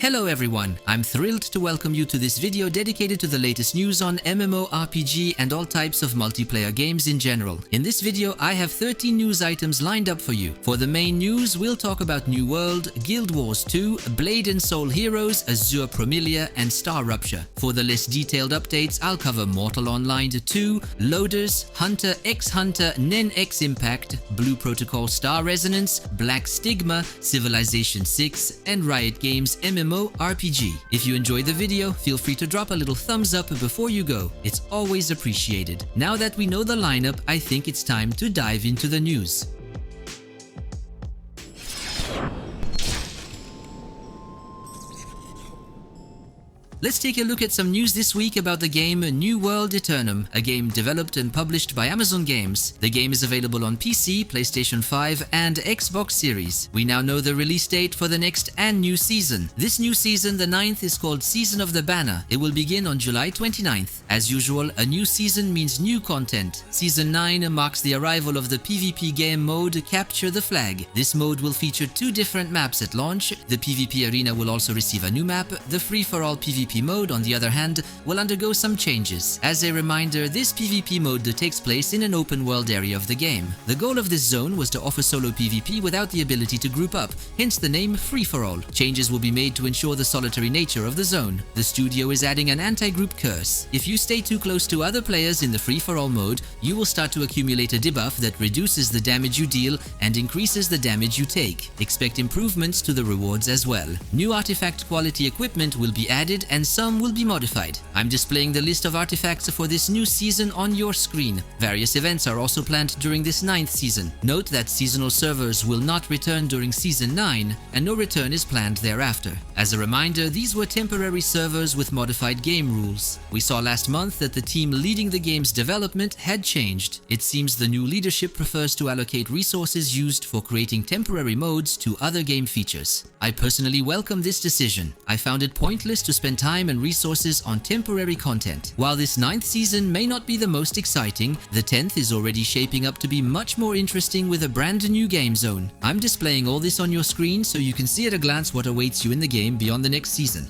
Hello everyone, I'm thrilled to welcome you to this video dedicated to the latest news on MMORPG and all types of multiplayer games in general. In this video, I have 13 news items lined up for you. For the main news, we'll talk about New World, Guild Wars 2, Blade and Soul Heroes, Azur Promilia, and StarRupture. For the less detailed updates, I'll cover Mortal Online 2, Loaders, Hunter x Hunter, Nen X Impact, Blue Protocol Star Resonance, Black Stigma, Civilization 6, and Riot Games MMORPG. If you enjoyed the video, feel free to drop a little thumbs up before you go. It's always appreciated. Now that we know the lineup, I think it's time to dive into the news. Let's take a look at some news this week about the game New World Aeternum, a game developed and published by Amazon Games. The game is available on PC, PlayStation 5, and Xbox Series. We now know the release date for the next and new season. This new season, the 9th, is called Season of the Banner. It will begin on July 29th. As usual, a new season means new content. Season 9 marks the arrival of the PvP game mode Capture the Flag. This mode will feature 2 different maps at launch. The PvP arena will also receive a new map. The free-for-all PvP mode, on the other hand, will undergo some changes. As a reminder, this PvP mode takes place in an open world area of the game. The goal of this zone was to offer solo PvP without the ability to group up, hence the name Free-for-all. Changes will be made to ensure the solitary nature of the zone. The studio is adding an anti-group curse. If you stay too close to other players in the free-for-all mode, you will start to accumulate a debuff that reduces the damage you deal and increases the damage you take. Expect improvements to the rewards as well. New artifact quality equipment will be added and some will be modified. I'm displaying the list of artifacts for this new season on your screen. Various events are also planned during this 9th season. Note that seasonal servers will not return during Season 9, and no return is planned thereafter. As a reminder, these were temporary servers with modified game rules. We saw last month that the team leading the game's development had changed. It seems the new leadership prefers to allocate resources used for creating temporary modes to other game features. I personally welcome this decision. I found it pointless to spend time and resources on temporary content. While this 9th season may not be the most exciting, the 10th is already shaping up to be much more interesting with a brand new game zone. I'm displaying all this on your screen so you can see at a glance what awaits you in the game beyond the next season.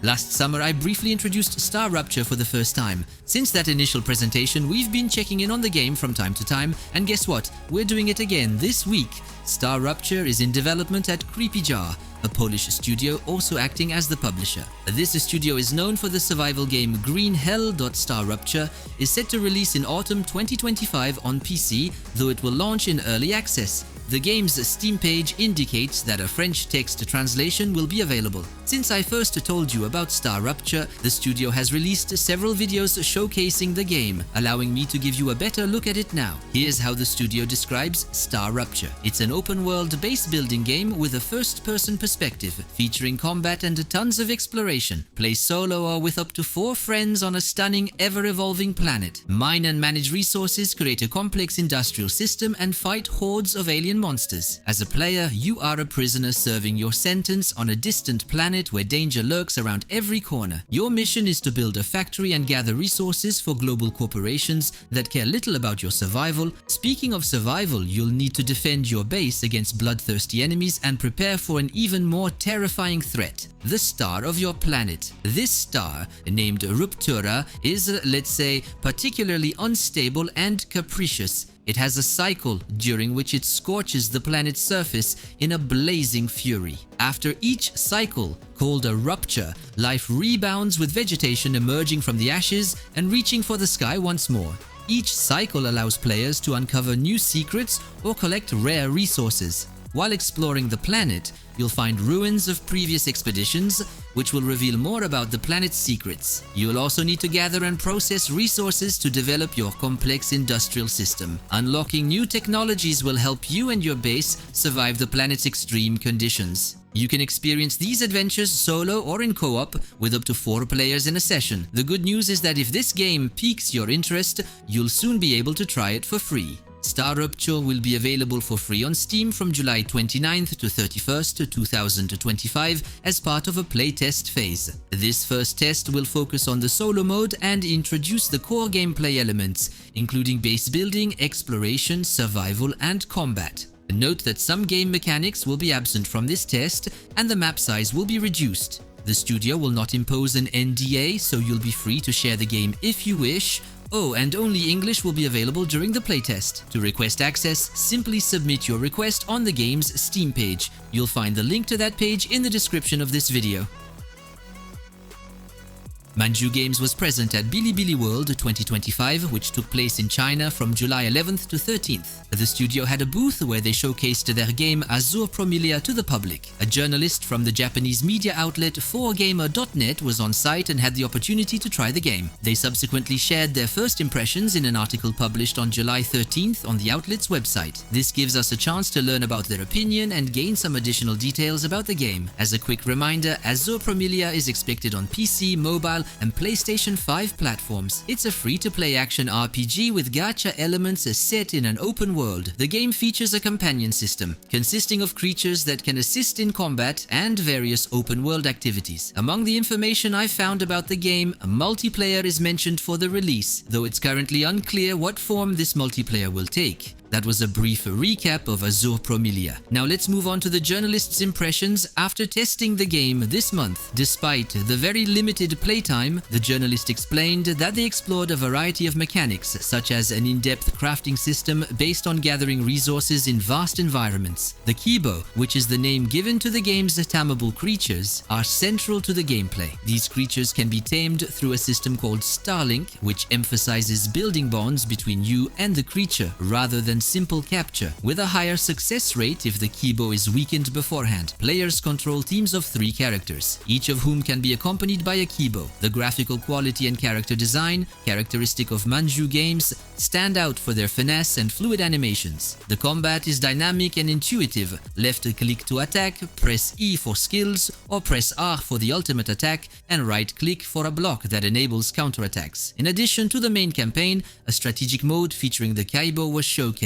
Last summer, I briefly introduced StarRupture for the first time. Since that initial presentation, we've been checking in on the game from time to time, and guess what? We're doing it again this week. StarRupture is in development at Creepy Jar, a Polish studio also acting as the publisher. This studio is known for the survival game Green Hell. StarRupture is set to release in autumn 2025 on PC, though it will launch in early access. The game's Steam page indicates that a French text translation will be available. Since I first told you about StarRupture, the studio has released several videos showcasing the game, allowing me to give you a better look at it now. Here's how the studio describes StarRupture. It's an open-world base-building game with a first-person perspective, featuring combat and tons of exploration. Play solo or with up to 4 friends on a stunning, ever-evolving planet. Mine and manage resources, create a complex industrial system, and fight hordes of alien monsters. As a player, you are a prisoner serving your sentence on a distant planet where danger lurks around every corner. Your mission is to build a factory and gather resources for global corporations that care little about your survival. Speaking of survival, you'll need to defend your base against bloodthirsty enemies and prepare for an even more terrifying threat: the star of your planet. This star, named Ruptura, is, let's say, particularly unstable and capricious. It has a cycle during which it scorches the planet's surface in a blazing fury. After each cycle, called a rupture, life rebounds with vegetation emerging from the ashes and reaching for the sky once more. Each cycle allows players to uncover new secrets or collect rare resources. While exploring the planet, you'll find ruins of previous expeditions, which will reveal more about the planet's secrets. You'll also need to gather and process resources to develop your complex industrial system. Unlocking new technologies will help you and your base survive the planet's extreme conditions. You can experience these adventures solo or in co-op with up to 4 players in a session. The good news is that if this game piques your interest, you'll soon be able to try it for free. StarRupture will be available for free on Steam from July 29th to 31st, 2025 as part of a playtest phase. This first test will focus on the solo mode and introduce the core gameplay elements, including base building, exploration, survival, and combat. Note that some game mechanics will be absent from this test and the map size will be reduced. The studio will not impose an NDA, so you'll be free to share the game if you wish. Oh, and only English will be available during the playtest. To request access, simply submit your request on the game's Steam page. You'll find the link to that page in the description of this video. Manju Games was present at Bilibili World 2025, which took place in China from July 11th to 13th. The studio had a booth where they showcased their game Azur Promilia to the public. A journalist from the Japanese media outlet 4gamer.net was on site and had the opportunity to try the game. They subsequently shared their first impressions in an article published on July 13th on the outlet's website. This gives us a chance to learn about their opinion and gain some additional details about the game. As a quick reminder, Azur Promilia is expected on PC, mobile, and PlayStation 5 platforms. It's a free-to-play action RPG with gacha elements set in an open world. The game features a companion system, consisting of creatures that can assist in combat and various open-world activities. Among the information I found about the game, multiplayer is mentioned for the release, though it's currently unclear what form this multiplayer will take. That was a brief recap of Azur Promilia. Now let's move on to the journalist's impressions after testing the game this month. Despite the very limited playtime, the journalist explained that they explored a variety of mechanics, such as an in-depth crafting system based on gathering resources in vast environments. The Kibo, which is the name given to the game's tameable creatures, are central to the gameplay. These creatures can be tamed through a system called Starlink, which emphasizes building bonds between you and the creature rather than simple capture, with a higher success rate if the Kibo is weakened beforehand. Players control teams of 3 characters, each of whom can be accompanied by a Kibo. The graphical quality and character design, characteristic of Manju Games, stand out for their finesse and fluid animations. The combat is dynamic and intuitive. Left click to attack, press E for skills, or press R for the ultimate attack, and right click for a block that enables counterattacks. In addition to the main campaign, a strategic mode featuring the Kibo was showcased.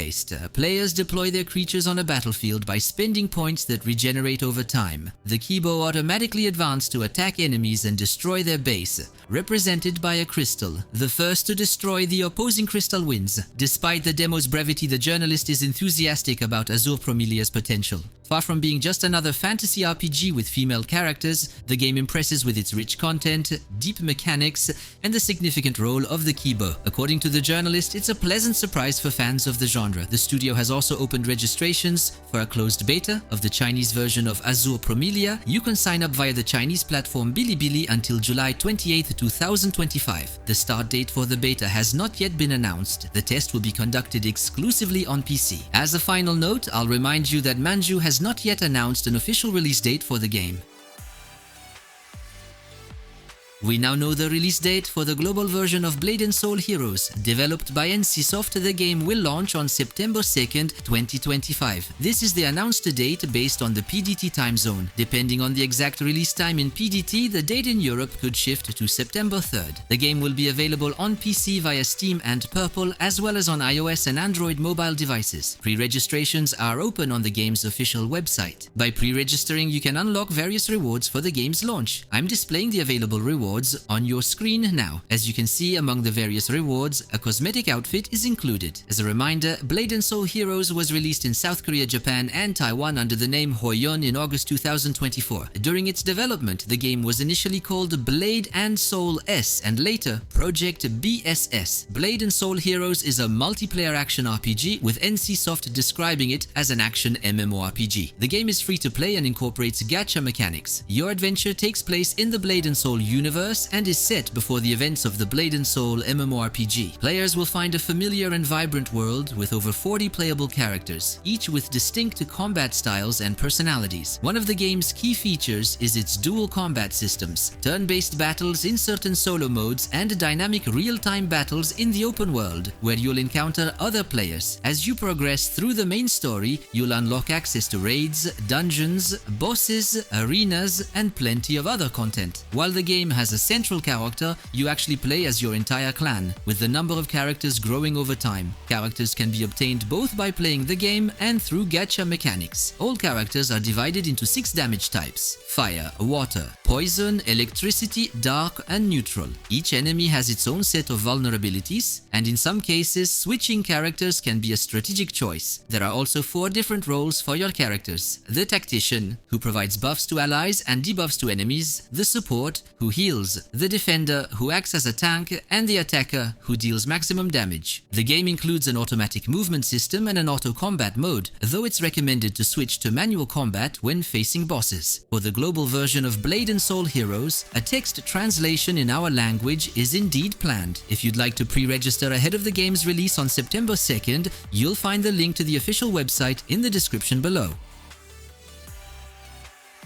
Players deploy their creatures on a battlefield by spending points that regenerate over time. The Kibo automatically advance to attack enemies and destroy their base, represented by a crystal. The first to destroy the opposing crystal wins. Despite the demo's brevity, the journalist is enthusiastic about Azur Promilia's potential. Far from being just another fantasy RPG with female characters, the game impresses with its rich content, deep mechanics, and the significant role of the Kibo. According to the journalist, it's a pleasant surprise for fans of the genre. The studio has also opened registrations for a closed beta of the Chinese version of Azur Promilia. You can sign up via the Chinese platform Bilibili until July 28, 2025. The start date for the beta has not yet been announced. The test will be conducted exclusively on PC. As a final note, I'll remind you that Manju has not yet announced an official release date for the game. We now know the release date for the global version of Blade & Soul Heroes. Developed by NCSoft, the game will launch on September 2nd, 2025. This is the announced date based on the PDT time zone. Depending on the exact release time in PDT, the date in Europe could shift to September 3rd. The game will be available on PC via Steam and Purple, as well as on iOS and Android mobile devices. Pre-registrations are open on the game's official website. By pre-registering, you can unlock various rewards for the game's launch. I'm displaying the available rewards on your screen now. As you can see, among the various rewards, a cosmetic outfit is included. As a reminder, Blade & Soul Heroes was released in South Korea, Japan, and Taiwan under the name Hoyon in August 2024. During its development, the game was initially called Blade & Soul S and later Project BSS. Blade & Soul Heroes is a multiplayer action RPG, with NCSoft describing it as an action MMORPG. The game is free to play and incorporates gacha mechanics. Your adventure takes place in the Blade & Soul universe and is set before the events of the Blade & Soul MMORPG. Players will find a familiar and vibrant world with over 40 playable characters, each with distinct combat styles and personalities. One of the game's key features is its dual combat systems, turn-based battles in certain solo modes, and dynamic real-time battles in the open world, where you'll encounter other players. As you progress through the main story, you'll unlock access to raids, dungeons, bosses, arenas, and plenty of other content. While the game has as a central character, you actually play as your entire clan, with the number of characters growing over time. Characters can be obtained both by playing the game and through gacha mechanics. All characters are divided into 6 damage types: fire, water, poison, electricity, dark, and neutral. Each enemy has its own set of vulnerabilities, and in some cases, switching characters can be a strategic choice. There are also 4 different roles for your characters: the tactician, who provides buffs to allies and debuffs to enemies; the support, who heals; the defender, who acts as a tank; and the attacker, who deals maximum damage. The game includes an automatic movement system and an auto combat mode, though it's recommended to switch to manual combat when facing bosses. For the global version of Blade and Soul Heroes, a text translation in our language is indeed planned. If you'd like to pre-register ahead of the game's release on September 2nd, you'll find the link to the official website in the description below.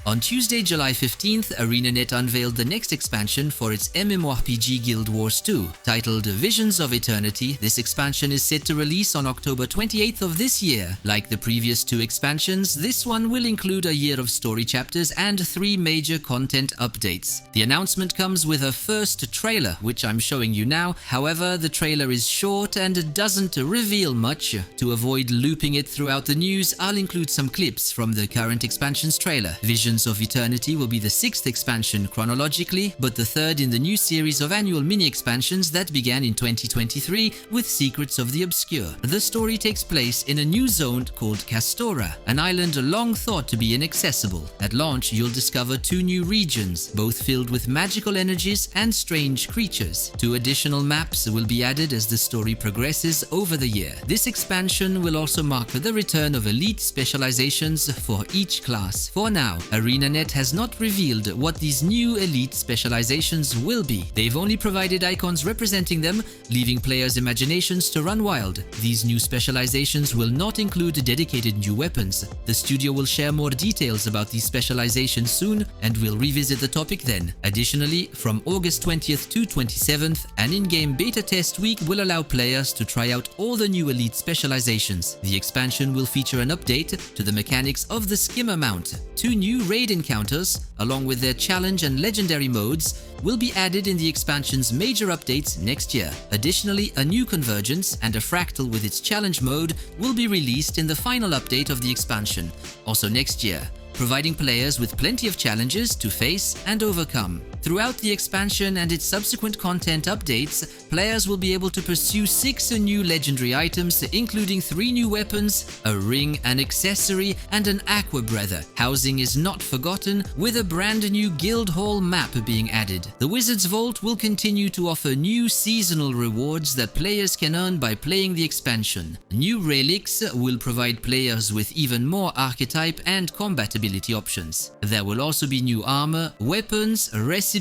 On Tuesday, July 15th, ArenaNet unveiled the next expansion for its MMORPG Guild Wars 2. Titled Visions of Eternity, this expansion is set to release on October 28th of this year. Like the previous 2 expansions, this one will include a year of story chapters and 3 major content updates. The announcement comes with a first trailer, which I'm showing you now. However, the trailer is short and doesn't reveal much. To avoid looping it throughout the news, I'll include some clips from the current expansion's trailer. Visions of Eternity will be the 6th expansion chronologically, but the 3rd in the new series of annual mini-expansions that began in 2023 with Secrets of the Obscure. The story takes place in a new zone called Castora, an island long thought to be inaccessible. At launch, you'll discover 2 new regions, both filled with magical energies and strange creatures. 2 additional maps will be added as the story progresses over the year. This expansion will also mark the return of elite specializations for each class. For now, ArenaNet has not revealed what these new elite specializations will be. They've only provided icons representing them, leaving players' imaginations to run wild. These new specializations will not include dedicated new weapons. The studio will share more details about these specializations soon, and we'll revisit the topic then. Additionally, from August 20th to 27th, an in-game beta test week will allow players to try out all the new elite specializations. The expansion will feature an update to the mechanics of the Stigma mount. 2 new raid encounters, along with their challenge and legendary modes, will be added in the expansion's major updates next year. Additionally, a new convergence and a fractal with its challenge mode will be released in the final update of the expansion, also next year, providing players with plenty of challenges to face and overcome. Throughout the expansion and its subsequent content updates, players will be able to pursue 6 new legendary items, including 3 new weapons, a ring, an accessory, and an aqua breather. Housing is not forgotten, with a brand new guild hall map being added. The Wizard's Vault will continue to offer new seasonal rewards that players can earn by playing the expansion. New relics will provide players with even more archetype and combat ability options. There will also be new armor, weapons, recipes,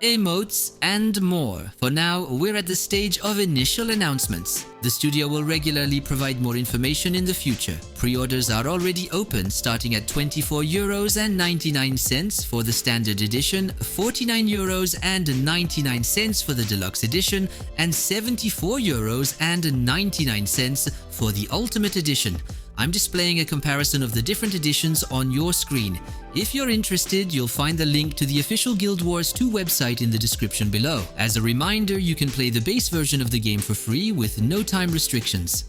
emotes, and more. For now, we're at the stage of initial announcements. The studio will regularly provide more information in the future. Pre-orders are already open, starting at €24.99 for the standard edition, €49.99 for the deluxe edition, and €74.99 for the ultimate edition. I'm displaying a comparison of the different editions on your screen. If you're interested, you'll find the link to the official Guild Wars 2 website in the description below. As a reminder, you can play the base version of the game for free with no time restrictions.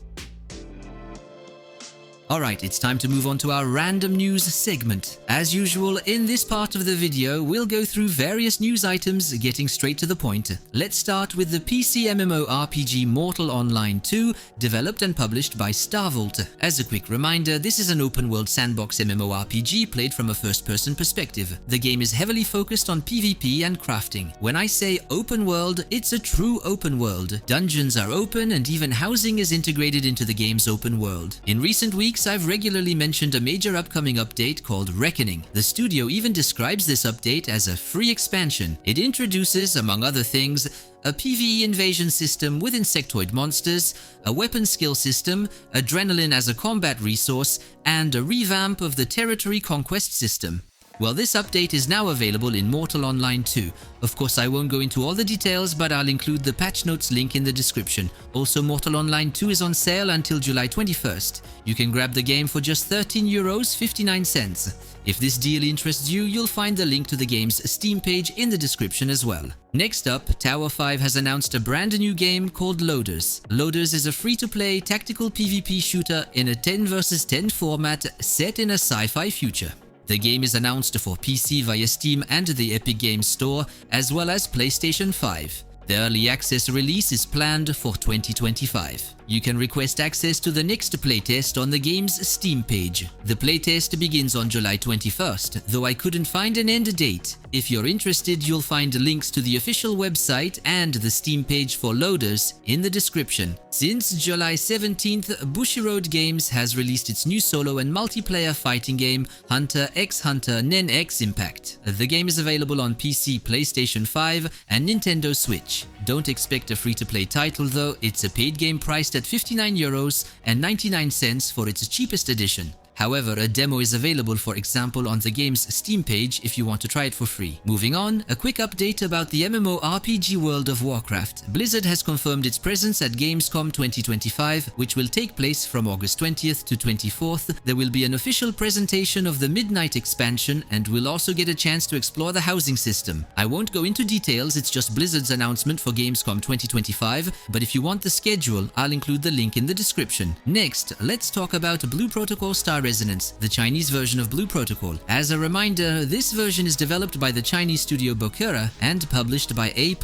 Alright, it's time to move on to our random news segment. As usual, in this part of the video, we'll go through various news items, getting straight to the point. Let's start with the PC MMORPG Mortal Online 2, developed and published by StarVault. As a quick reminder, this is an open-world sandbox MMORPG played from a first-person perspective. The game is heavily focused on PvP and crafting. When I say open world, it's a true open world. Dungeons are open, and even housing is integrated into the game's open world. In recent weeks, I've regularly mentioned a major upcoming update called Reckoning. The studio even describes this update as a free expansion. It introduces, among other things, a PvE invasion system with insectoid monsters, a weapon skill system, adrenaline as a combat resource, and a revamp of the territory conquest system. Well, this update is now available in Mortal Online 2. Of course, I won't go into all the details, but I'll include the patch notes link in the description. Also, Mortal Online 2 is on sale until July 21st. You can grab the game for just €13.59. If this deal interests you, you'll find the link to the game's Steam page in the description as well. Next up, Tower 5 has announced a brand new game called Loaders. Loaders is a free-to-play tactical PvP shooter in a 10 vs 10 format set in a sci-fi future. The game is announced for PC via Steam and the Epic Games Store, as well as PlayStation 5. The early access release is planned for 2025. You can request access to the next playtest on the game's Steam page. The playtest begins on July 21st, though I couldn't find an end date. If you're interested, you'll find links to the official website and the Steam page for Loaders in the description. Since July 17th, Bushiroad Games has released its new solo and multiplayer fighting game, Hunter x Hunter Nen X Impact. The game is available on PC, PlayStation 5 and Nintendo Switch. Don't expect a free-to-play title though, it's a paid game priced at €59.99 for its cheapest edition. However, a demo is available, for example, on the game's Steam page if you want to try it for free. Moving on, a quick update about the MMORPG World of Warcraft. Blizzard has confirmed its presence at Gamescom 2025, which will take place from August 20th to 24th. There will be an official presentation of the Midnight expansion, and we'll also get a chance to explore the housing system. I won't go into details, it's just Blizzard's announcement for Gamescom 2025, but if you want the schedule, I'll include the link in the description. Next, let's talk about Blue Protocol Star Resonance, the Chinese version of Blue Protocol. As a reminder, this version is developed by the Chinese studio Bokura and published by A+.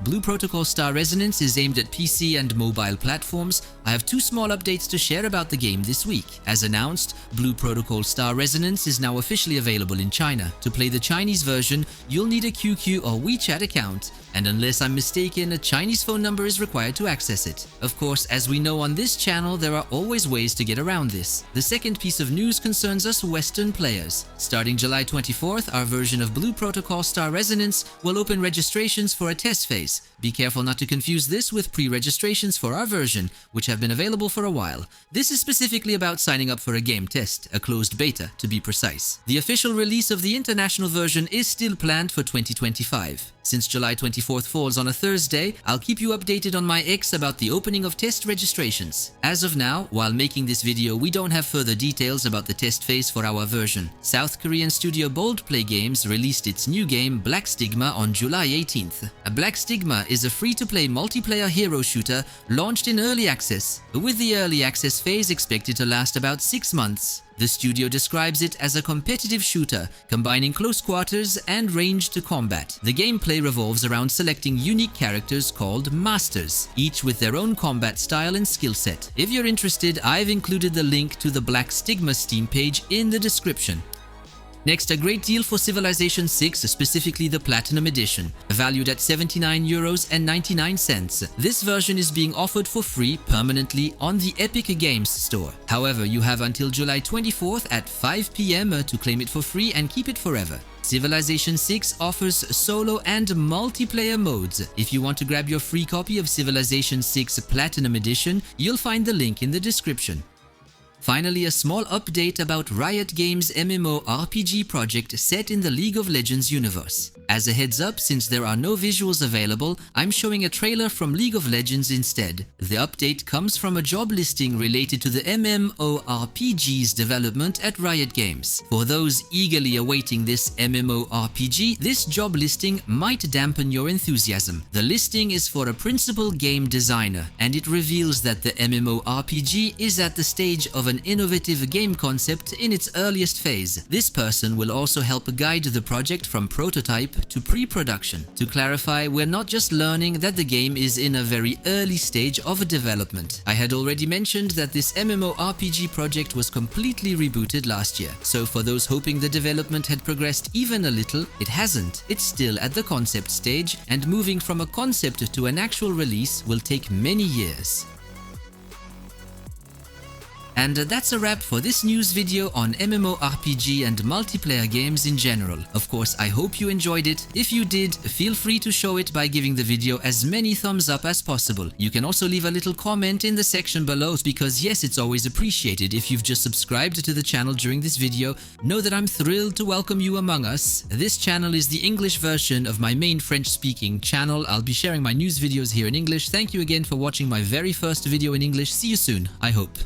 Blue Protocol Star Resonance is aimed at PC and mobile platforms. I have two small updates to share about the game this week. As announced, Blue Protocol Star Resonance is now officially available in China. To play the Chinese version, you'll need a QQ or WeChat account, and unless I'm mistaken, a Chinese phone number is required to access it. Of course, as we know on this channel, there are always ways to get around this. The second piece of news concerns us Western players. Starting July 24th, our version of Blue Protocol Star Resonance will open registrations for a test phase. Be careful not to confuse this with pre-registrations for our version, which have been available for a while. This is specifically about signing up for a game test, a closed beta to be precise. The official release of the international version is still planned for 2025. Since July 24th falls on a Thursday, I'll keep you updated on my X about the opening of test registrations. As of now, while making this video, we don't have further details about the test phase for our version. South Korean studio Boldplay Games released its new game Black Stigma on July 18th. Black Stigma is a free-to-play multiplayer hero shooter launched in early access, with the early access phase expected to last about 6 months. The studio describes it as a competitive shooter, combining close quarters and ranged combat. The gameplay revolves around selecting unique characters called Masters, each with their own combat style and skill set. If you're interested, I've included the link to the Black Stigma Steam page in the description. Next, a great deal for Civilization 6, specifically the Platinum Edition, valued at €79.99. This version is being offered for free permanently on the Epic Games Store. However, you have until July 24th at 5 PM to claim it for free and keep it forever. Civilization 6 offers solo and multiplayer modes. If you want to grab your free copy of Civilization 6 Platinum Edition, you'll find the link in the description. Finally, a small update about Riot Games' MMORPG project set in the League of Legends universe. As a heads up, since there are no visuals available, I'm showing a trailer from League of Legends instead. The update comes from a job listing related to the MMORPG's development at Riot Games. For those eagerly awaiting this MMORPG, this job listing might dampen your enthusiasm. The listing is for a principal game designer, and it reveals that the MMORPG is at the stage of an innovative game concept in its earliest phase. This person will also help guide the project from prototype to pre-production. To clarify, we're not just learning that the game is in a very early stage of development. I had already mentioned that this MMORPG project was completely rebooted last year, so for those hoping the development had progressed even a little, it hasn't. It's still at the concept stage, and moving from a concept to an actual release will take many years. And that's a wrap for this news video on MMORPG and multiplayer games in general. Of course, I hope you enjoyed it. If you did, feel free to show it by giving the video as many thumbs up as possible. You can also leave a little comment in the section below, because yes, it's always appreciated. If you've just subscribed to the channel during this video, know that I'm thrilled to welcome you among us. This channel is the English version of my main French-speaking channel. I'll be sharing my news videos here in English. Thank you again for watching my very first video in English. See you soon, I hope.